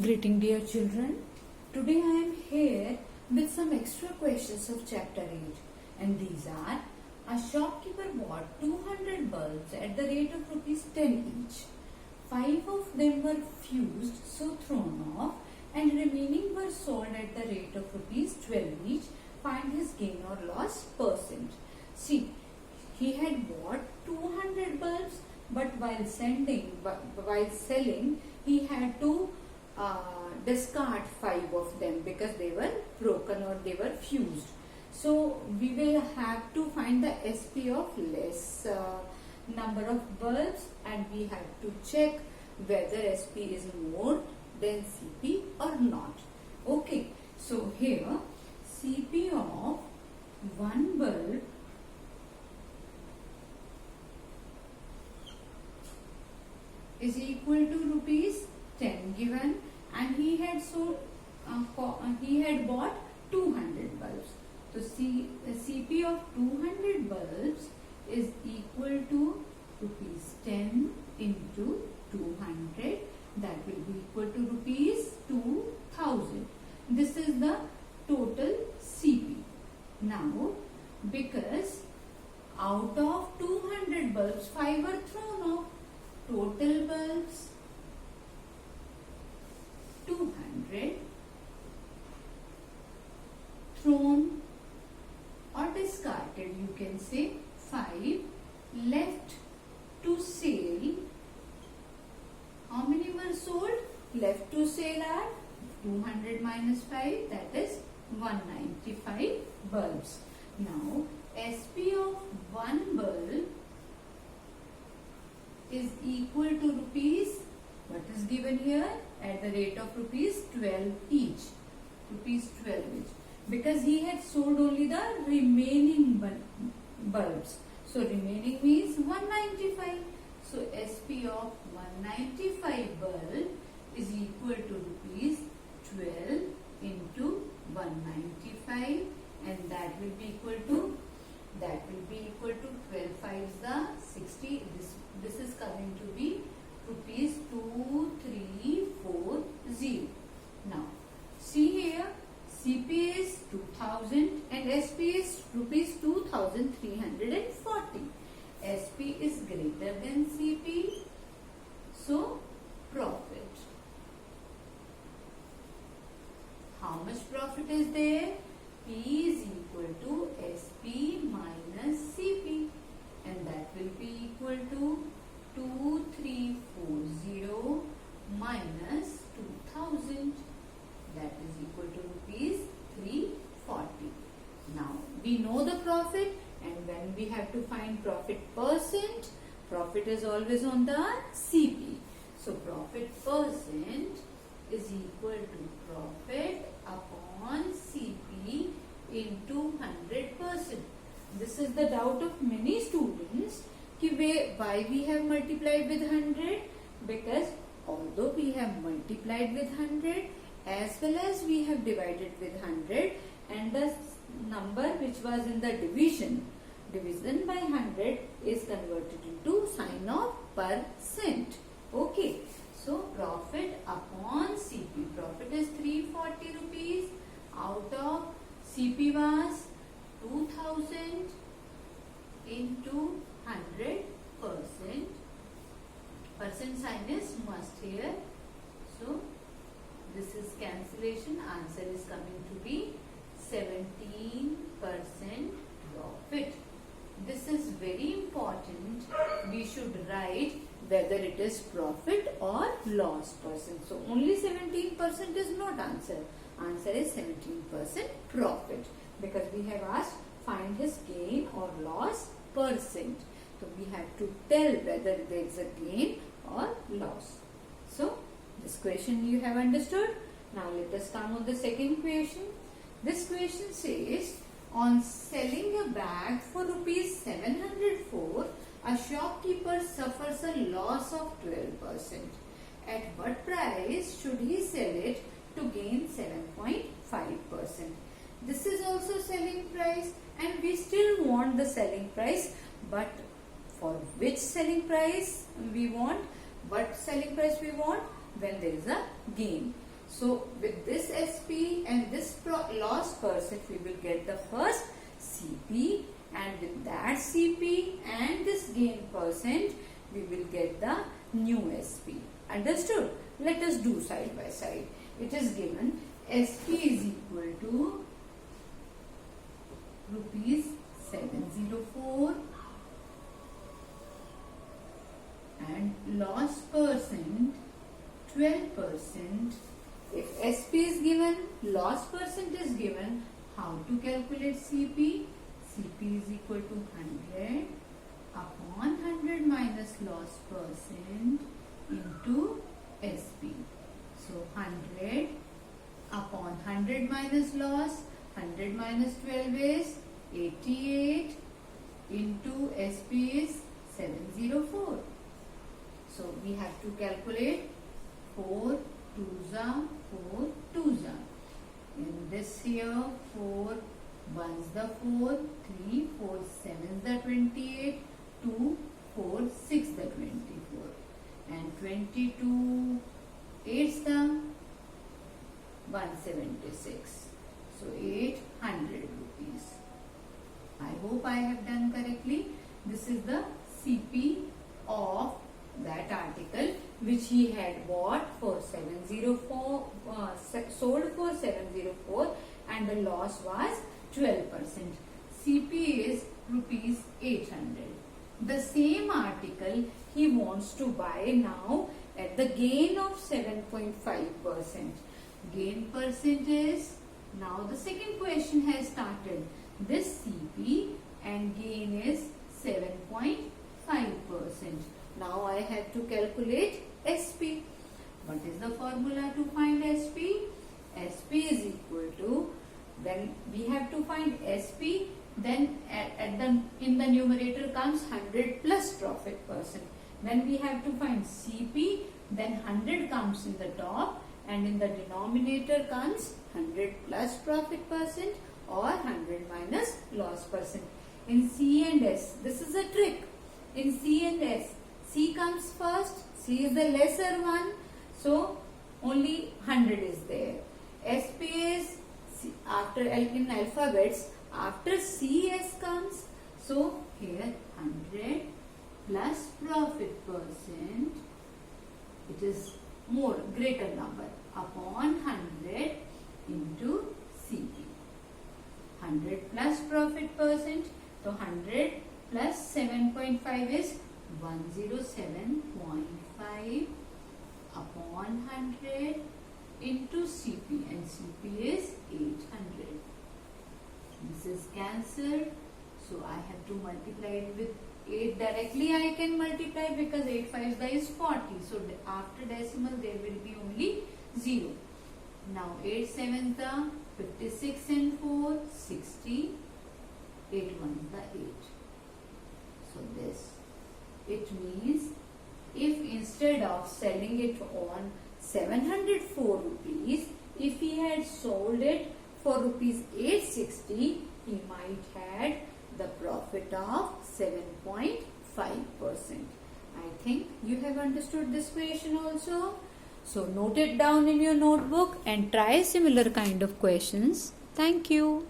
Greeting dear children, today I am here with some extra questions of chapter 8 and these are: a shopkeeper bought 200 bulbs at the rate of rupees 10 each. 5 of them were fused, so thrown off, and remaining were sold at the rate of rupees 12 each. Find his gain or loss percent. See, he had bought 200 bulbs, but while selling he had to discard 5 of them because they were broken or they were fused. So we will have to find the SP of less number of bulbs, and we have to check whether SP is more than CP or not. Okay, so here CP of one bulb is equal to rupees 10 given, and he had bought 200 bulbs. So CP of 200 bulbs is equal to rupees 10 into 200, that will be equal to rupees 2000. This is the total CP. Now, because out of 200 bulbs 5 were thrown off, total bulbs 200 thrown or discarded, you can say 5 left to sale. How many were sold? Left to sale are 200 minus 5, that is 195 bulbs. Now SP of one bulb is equal to rupees, what is given here, at the rate of rupees 12 each. Rupees 12 each. Because he had sold only the remaining bulbs. So remaining means 195. So SP of 195 bulb is equal to rupees 12 into 195, and that will be equal to 12 5s the 60. This is coming to be rupees 2340. Now see here, CP is 2000 and SP is rupees 2340. SP is greater than CP, so profit. How much profit is there? P is equal to SP minus CP, and that will be equal to 2340 minus 2000, that is equal to rupees 340. Now we know the profit, and when we have to find profit percent, profit is always on the CP. So profit percent is equal to profit upon CP into 100%. This is the doubt of many students, why we have multiplied with 100, because although we have multiplied with 100 as well as we have divided with 100, and the number which was in the division by 100 is converted into sign of percent. Okay, so profit upon CP, profit is 340 rupees out of CP was 2000 into 100%. Percent sign is must here. So this is cancellation. Answer is coming to be 17% profit. This is very important. We should write whether it is profit or loss percent. So only 17% is not answer. Answer is 17% profit, because we have asked find his gain or loss percent. So we have to tell whether there is a gain or loss. So this question you have understood. Now let us come on the second question. This question says, on selling a bag for rupees 704, a shopkeeper suffers a loss of 12%. At what price should he sell it to gain 7.5%? This is also selling price, and we still want the selling price, but for which selling price we want? What selling price we want? when there is a gain. So with this SP and this loss percent, we will get the first CP, and with that CP and this gain percent, we will get the new SP. Understood? Let us do side by side. It is given SP is equal to rupees 704 and loss percent 12%. If SP is given, loss percent is given, how to calculate CP? CP is equal to 100 upon 100 minus loss percent into SP. So 100 upon 100 minus loss, 100 minus 12 is 88 into SP is 704. So we have to calculate 4 2s are 4 2s are. In this here 4 1s the 4, 3 4 7s the 28, 2 4 6 the 24, and 22 8s the 176. So 800 rupees. I hope I have done correctly. This is the CP of that article which he had bought for 704, sold for 704, and the loss was 12%. CP is rupees 800. The same article he wants to buy now at the gain of 7.5%. Gain percent is, now the second question has started. This CP and gain is 7.5%. Now I have to calculate SP. What is the formula to find SP? SP is equal to, then we have to find SP, then in the numerator comes 100 plus profit percent. Then we have to find CP, then 100 comes in the top, and in the denominator comes 100 plus profit percent or 100 minus loss percent. In C and S, this is a trick. In C and S, C comes first, C is the lesser one, so only 100 is there. SP is after in alphabets, after CS comes, so here 100 plus profit percent, it is more greater number, upon 100 into CP. 100 plus profit percent, so 100 plus 7.5 is 107.5 upon 100 into CP, and CP is 800. This is cancelled, so I have to multiply it with 8 directly. I can multiply because 8 5s is 40, so after decimal there will be only 0. Now 8 7s the 56 and 4 60, 8 1s the 8. So this, it means if instead of selling it on 704 rupees, if he had sold it for rupees 860, he might had the profit of 7.5%. I think you have understood this question also. So note it down in your notebook and try similar kind of questions. Thank you.